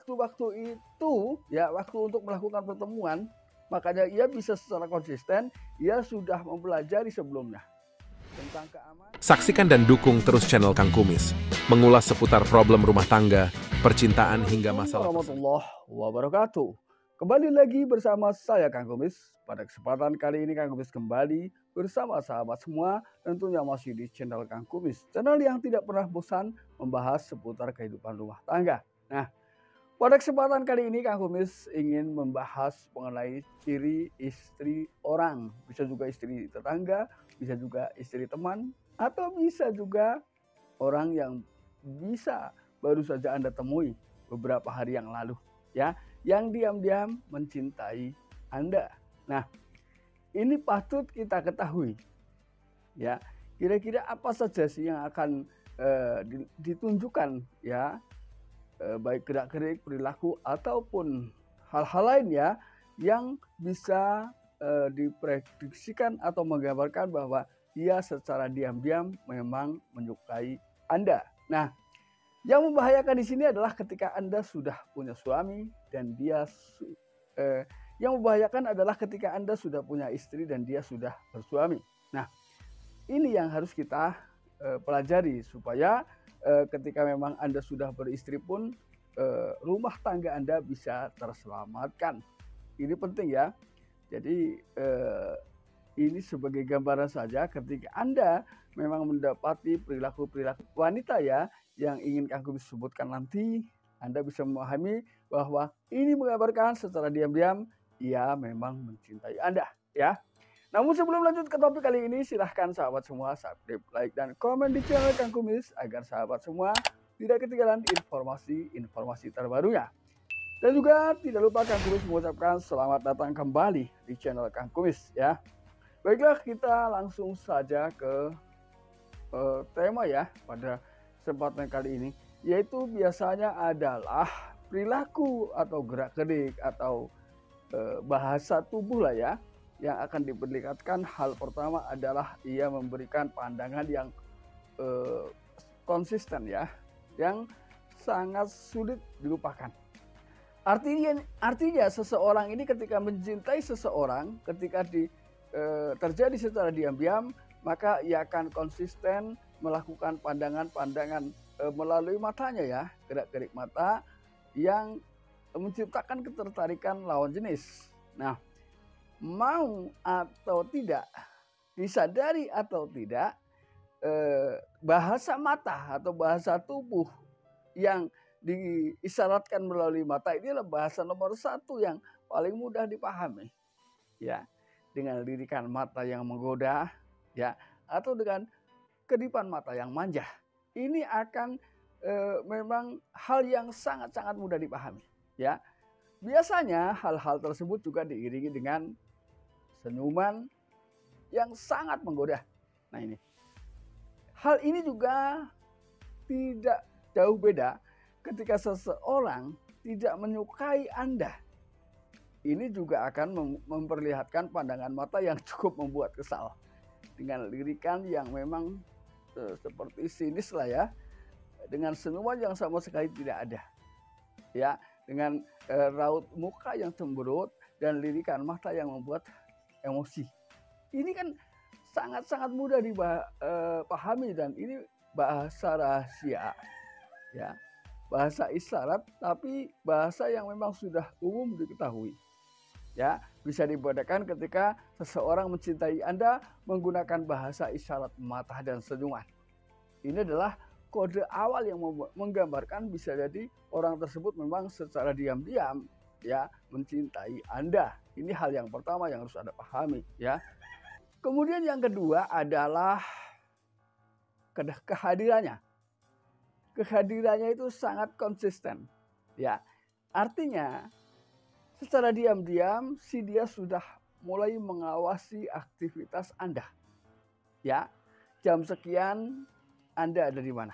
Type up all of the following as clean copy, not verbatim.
waktu-waktu itu ya, waktu untuk melakukan pertemuan, makanya ia bisa secara konsisten, ia sudah mempelajari sebelumnya tentang keamanan. Saksikan dan dukung terus channel Kang Kumis, mengulas seputar problem rumah tangga, percintaan hingga masalah Warahmatullahi wabarakatuh. Kembali lagi bersama saya Kang Kumis. Pada kesempatan kali ini Kang Kumis kembali bersama sahabat semua, tentunya masih di channel Kang Kumis, channel yang tidak pernah bosan membahas seputar kehidupan rumah tangga. Nah, pada kesempatan kali ini Kang Kumis ingin membahas mengenai ciri istri orang. Bisa juga istri tetangga, bisa juga istri teman, atau bisa juga orang yang bisa baru saja Anda temui beberapa hari yang lalu, ya, yang diam-diam mencintai Anda. Nah, ini patut kita ketahui, ya. Kira-kira apa saja sih yang akan ditunjukkan, ya, baik gerak-gerik, perilaku ataupun hal-hal lain ya yang bisa diprediksikan atau menggambarkan bahwa dia secara diam-diam memang menyukai Anda. Nah, yang membahayakan di sini adalah ketika Anda sudah punya suami dan yang membahayakan adalah ketika Anda sudah punya istri dan dia sudah bersuami. Nah, ini yang harus kita pelajari supaya ketika memang Anda sudah beristri pun rumah tangga Anda bisa terselamatkan. Ini penting ya. Jadi ini sebagai gambaran saja ketika Anda memang mendapati perilaku-perilaku wanita ya yang ingin Kang Kumis sebutkan nanti, Anda bisa memahami bahwa ini menggambarkan secara diam-diam ia memang mencintai Anda ya. Namun sebelum lanjut ke topik kali ini, silahkan sahabat semua subscribe, like, dan komen di channel Kang Kumis agar sahabat semua tidak ketinggalan informasi terbarunya. Dan juga tidak lupa Kang Kumis mengucapkan selamat datang kembali di channel Kang Kumis ya. Baiklah, kita langsung saja ke tema ya pada kesempatan kali ini, yaitu biasanya adalah perilaku atau gerak-gerik atau bahasa tubuh lah ya. Yang akan diperlihatkan hal pertama adalah ia memberikan pandangan yang konsisten ya, yang sangat sulit dilupakan. Artinya seseorang ini ketika mencintai seseorang, ketika terjadi secara diam-diam, maka ia akan konsisten melakukan pandangan-pandangan melalui matanya ya, gerak-gerik mata yang menciptakan ketertarikan lawan jenis. Nah, mau atau tidak, disadari atau tidak, bahasa mata atau bahasa tubuh yang diisyaratkan melalui mata ini adalah bahasa nomor satu yang paling mudah dipahami ya, dengan lirikan mata yang menggoda ya, atau dengan kedipan mata yang manja. Ini akan memang hal yang sangat-sangat mudah dipahami ya. Biasanya hal-hal tersebut juga diiringi dengan senyuman yang sangat menggoda. Nah ini, hal ini juga tidak jauh beda ketika seseorang tidak menyukai Anda. Ini juga akan memperlihatkan pandangan mata yang cukup membuat kesal. Dengan lirikan yang memang seperti sinis lah ya. Dengan senyuman yang sama sekali tidak ada. Ya, dengan raut muka yang cemberut dan lirikan mata yang membuat emosi. Ini kan sangat-sangat mudah dipahami dan ini bahasa rahasia ya, bahasa isyarat, tapi bahasa yang memang sudah umum diketahui ya. Bisa dibedakan ketika seseorang mencintai Anda menggunakan bahasa isyarat mata dan senyuman. Ini adalah kode awal yang menggambarkan bisa jadi orang tersebut memang secara diam-diam ya mencintai Anda. Ini hal yang pertama yang harus Anda pahami ya. Kemudian yang kedua adalah kehadirannya. Kehadirannya itu sangat konsisten ya. Artinya secara diam-diam si dia sudah mulai mengawasi aktivitas Anda. Ya, jam sekian Anda ada di mana?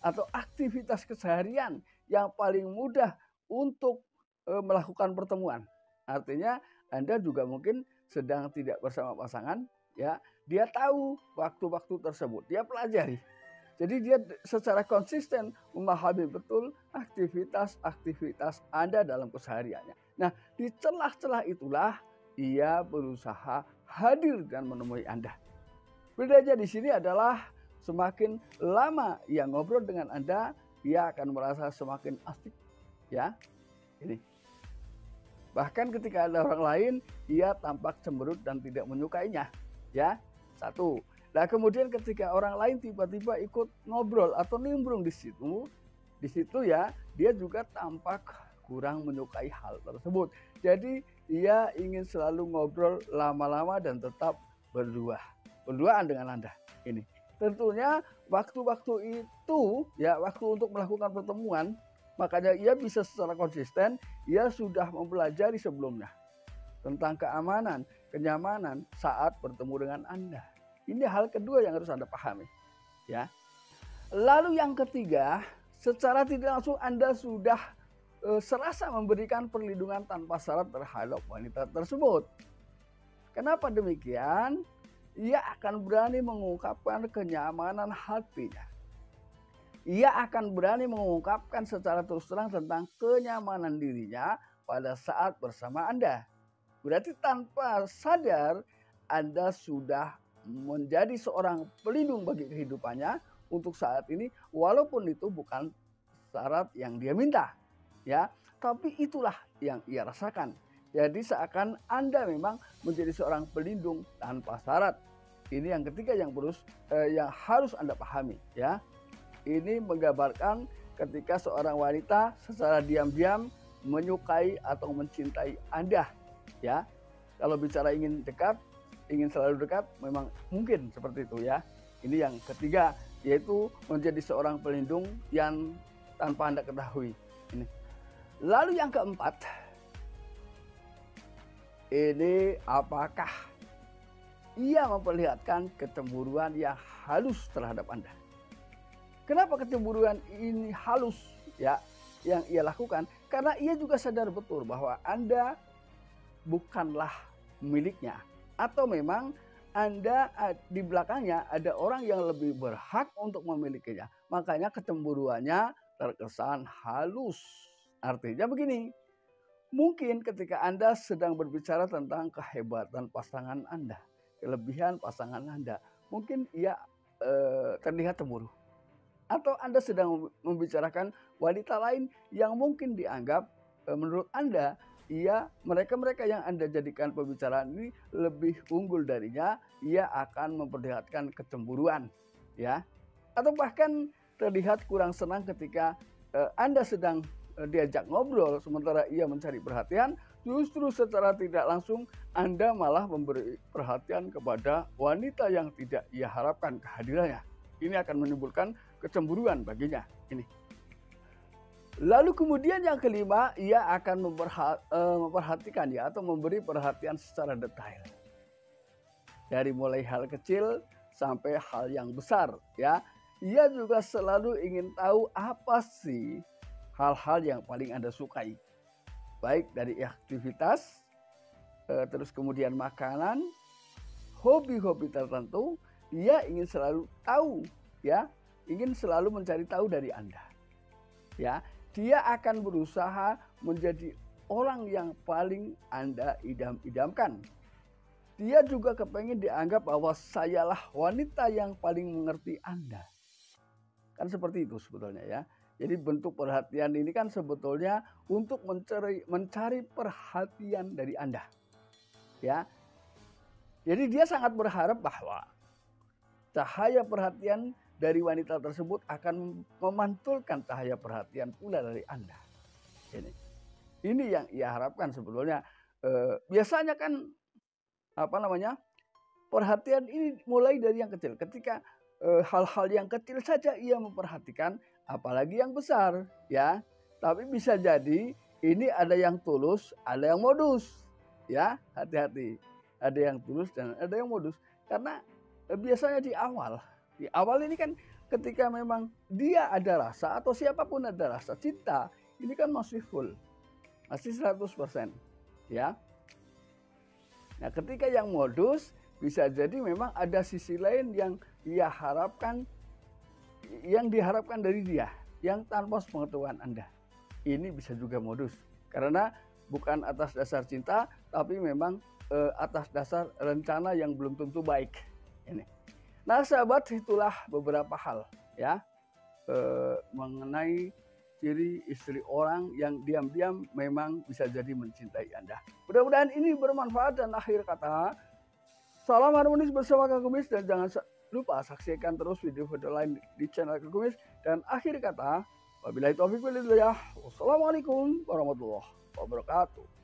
Atau aktivitas keseharian yang paling mudah untuk melakukan pertemuan. Artinya Anda juga mungkin sedang tidak bersama pasangan ya. Dia tahu waktu-waktu tersebut, dia pelajari. Jadi dia secara konsisten memahami betul aktivitas-aktivitas Anda dalam kesehariannya. Nah, di celah-celah itulah ia berusaha hadir dan menemui Anda. Bedanya di sini adalah semakin lama ia ngobrol dengan Anda, ia akan merasa semakin asik. Ya, ini. Bahkan ketika ada orang lain, ia tampak cemberut dan tidak menyukainya. Ya, satu. Nah, kemudian ketika orang lain tiba-tiba ikut ngobrol atau nimbrung di situ ya, dia juga tampak kurang menyukai hal tersebut. Jadi, ia ingin selalu ngobrol lama-lama dan tetap berduaan dengan Anda. Ini. Tentunya waktu-waktu itu ya, waktu untuk melakukan pertemuan, makanya ia bisa secara konsisten, ia sudah mempelajari sebelumnya tentang keamanan, kenyamanan saat bertemu dengan Anda. Ini hal kedua yang harus Anda pahami. Ya. Lalu yang ketiga, secara tidak langsung Anda sudah serasa memberikan perlindungan tanpa syarat terhadap wanita tersebut. Kenapa demikian? Ia akan berani mengungkapkan kenyamanan hatinya. Ia akan berani mengungkapkan secara terus terang tentang kenyamanan dirinya pada saat bersama Anda. Berarti tanpa sadar Anda sudah menjadi seorang pelindung bagi kehidupannya untuk saat ini, walaupun itu bukan syarat yang dia minta, ya, tapi itulah yang ia rasakan. Jadi seakan Anda memang menjadi seorang pelindung tanpa syarat. Ini yang ketiga yang harus Anda pahami, ya. Ini menggambarkan ketika seorang wanita secara diam-diam menyukai atau mencintai Anda, ya. Kalau bicara ingin dekat, ingin selalu dekat, memang mungkin seperti itu ya. Ini yang ketiga, yaitu menjadi seorang pelindung yang tanpa Anda ketahui. Ini. Lalu yang keempat, ini apakah ia memperlihatkan kecemburuan yang halus terhadap Anda? Kenapa kecemburuan ini halus ya yang ia lakukan? Karena ia juga sadar betul bahwa Anda bukanlah miliknya. Atau memang Anda di belakangnya ada orang yang lebih berhak untuk memilikinya. Makanya kecemburuannya terkesan halus. Artinya begini, mungkin ketika Anda sedang berbicara tentang kehebatan pasangan Anda, kelebihan pasangan Anda, mungkin ia terlihat cemburu. Atau Anda sedang membicarakan wanita lain yang mungkin dianggap menurut Anda, mereka yang Anda jadikan pembicaraan ini lebih unggul darinya, ia akan memperlihatkan kecemburuan, ya. Atau bahkan terlihat kurang senang ketika Anda sedang diajak ngobrol sementara ia mencari perhatian, justru secara tidak langsung Anda malah memberi perhatian kepada wanita yang tidak ia harapkan kehadirannya. Ini akan menimbulkan kecemburuan baginya. Ini. Lalu kemudian yang kelima, ia akan memperhatikan ya atau memberi perhatian secara detail. Dari mulai hal kecil sampai hal yang besar ya. Ia juga selalu ingin tahu apa sih hal-hal yang paling Anda sukai. Baik dari aktivitas, terus kemudian makanan, hobi-hobi tertentu, ia ingin selalu tahu ya, ingin selalu mencari tahu dari Anda. Ya. Dia akan berusaha menjadi orang yang paling Anda idam-idamkan. Dia juga kepengen dianggap bahwa sayalah wanita yang paling mengerti Anda. Kan seperti itu sebetulnya ya. Jadi bentuk perhatian ini kan sebetulnya untuk mencari perhatian dari Anda. Ya. Jadi dia sangat berharap bahwa cahaya perhatian dari wanita tersebut akan memantulkan cahaya perhatian pula dari Anda. Ini yang ia harapkan sebetulnya. Biasanya kan perhatian ini mulai dari yang kecil. Ketika hal-hal yang kecil saja ia memperhatikan, apalagi yang besar, ya. Tapi bisa jadi ini ada yang tulus, ada yang modus, ya. Hati-hati. Ada yang tulus dan ada yang modus. Karena biasanya di awal ini kan ketika memang dia ada rasa atau siapapun ada rasa cinta, ini kan masih full, masih 100%, ya. Nah, ketika yang modus bisa jadi memang ada sisi lain yang ia harapkan yang diharapkan dari dia, yang tanpa pengetahuan Anda. Ini bisa juga modus, karena bukan atas dasar cinta, tapi memang atas dasar rencana yang belum tentu baik. Ini. Nah, sahabat, itulah beberapa hal ya mengenai ciri istri orang yang diam-diam memang bisa jadi mencintai Anda. Mudah-mudahan ini bermanfaat, dan akhir kata, salam harmonis bersama Kang Kumis, dan jangan lupa saksikan terus video-video lain di channel Kang Kumis. Dan akhir kata, wabillahi taufiq wal hidayah. Wassalamualaikum warahmatullahi wabarakatuh.